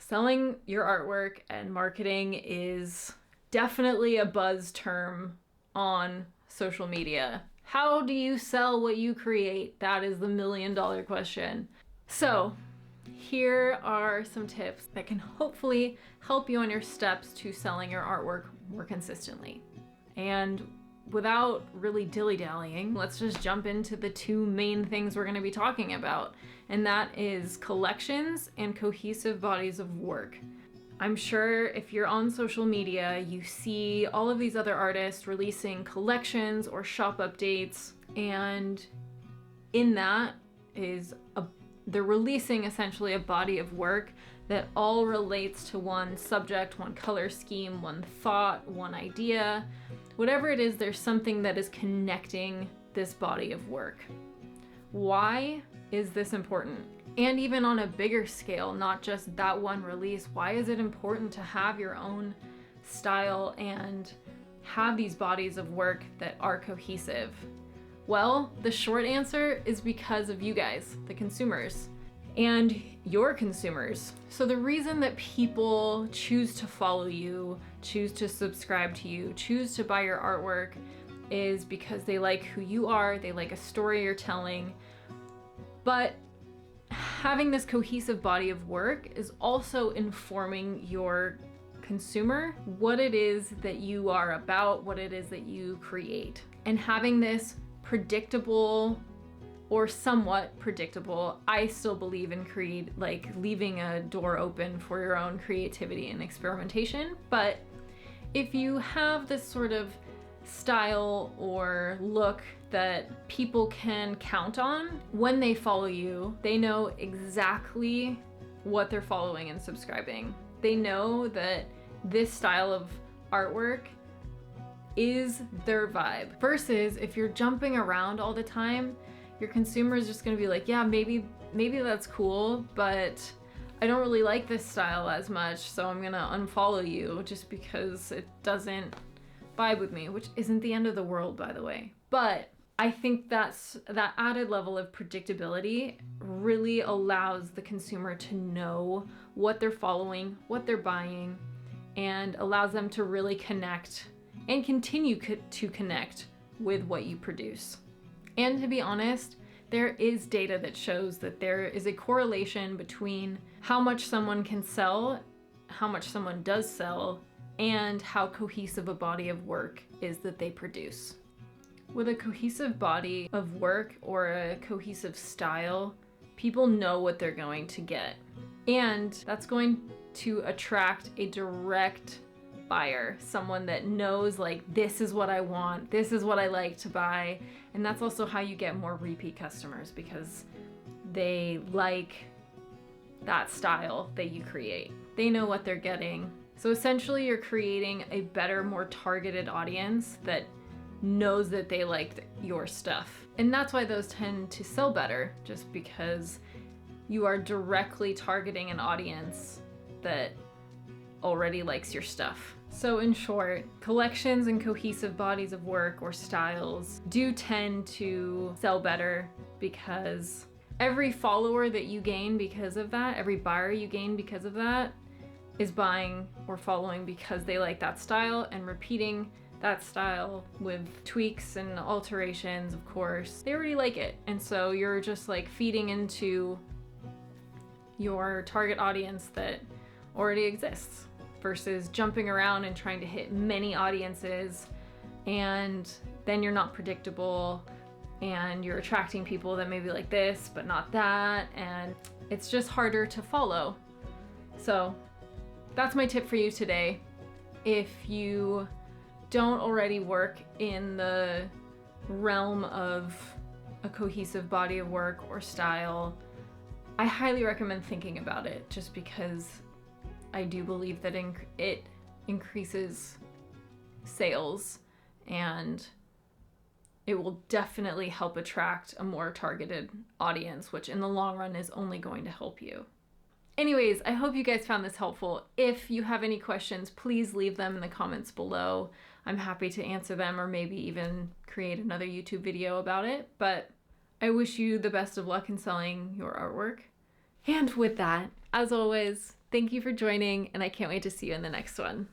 Selling your artwork and marketing is definitely a buzz term on social media. How do you sell what you create? That is the million-dollar question. So, here are some tips that can hopefully help you on your steps to selling your artwork more consistently. And without really dilly-dallying, let's just jump into the two main things we're going to be talking about, and that is collections and cohesive bodies of work. I'm sure if you're on social media, you see all of these other artists releasing collections or shop updates, and in that is they're releasing essentially a body of work that all relates to one subject, one color scheme, one thought, one idea. Whatever it is, there's something that is connecting this body of work. Why is this important? And even on a bigger scale, not just that one release, why is it important to have your own style and have these bodies of work that are cohesive? Well, the short answer is because of you guys, the consumers, and your consumers. So the reason that people choose to follow you, choose to subscribe to you, choose to buy your artwork is because they like who you are, they like a story you're telling. But having this cohesive body of work is also informing your consumer what it is that you are about, what it is that you create. And having this predictable or somewhat predictable, I still believe in leaving a door open for your own creativity and experimentation. But if you have this sort of style or look that people can count on, when they follow you, they know exactly what they're following and subscribing. They know that this style of artwork is their vibe. Versus if you're jumping around all the time, your consumer is just gonna be like, yeah, maybe that's cool, but I don't really like this style as much, so I'm gonna unfollow you just because it doesn't vibe with me, which isn't the end of the world, by the way. But I think that added level of predictability really allows the consumer to know what they're following, what they're buying, and allows them to really connect and continue to connect with what you produce. And to be honest, there is data that shows that there is a correlation between how much someone can sell, how much someone does sell, and how cohesive a body of work is that they produce. With a cohesive body of work or a cohesive style, people know what they're going to get. And that's going to attract a direct buyer, someone that knows like, this is what I want, this is what I like to buy. And that's also how you get more repeat customers, because they like that style that you create. They know what they're getting. So essentially you're creating a better, more targeted audience that knows that they like your stuff. And that's why those tend to sell better, just because you are directly targeting an audience that already likes your stuff. So in short, collections and cohesive bodies of work or styles do tend to sell better, because every follower that you gain because of that, every buyer you gain because of that, is buying or following because they like that style and repeating that style with tweaks and alterations, of course. They already like it. And so you're just like feeding into your target audience that already exists, versus jumping around and trying to hit many audiences, and then you're not predictable and you're attracting people that maybe like this but not that, and it's just harder to follow. So that's my tip for you today. If you don't already work in the realm of a cohesive body of work or style, I highly recommend thinking about it, just because I do believe that it increases sales, and it will definitely help attract a more targeted audience, which in the long run is only going to help you. Anyways, I hope you guys found this helpful. If you have any questions, please leave them in the comments below. I'm happy to answer them, or maybe even create another YouTube video about it. But I wish you the best of luck in selling your artwork. And with that, as always, Thank you for joining, and I can't wait to see you in the next one.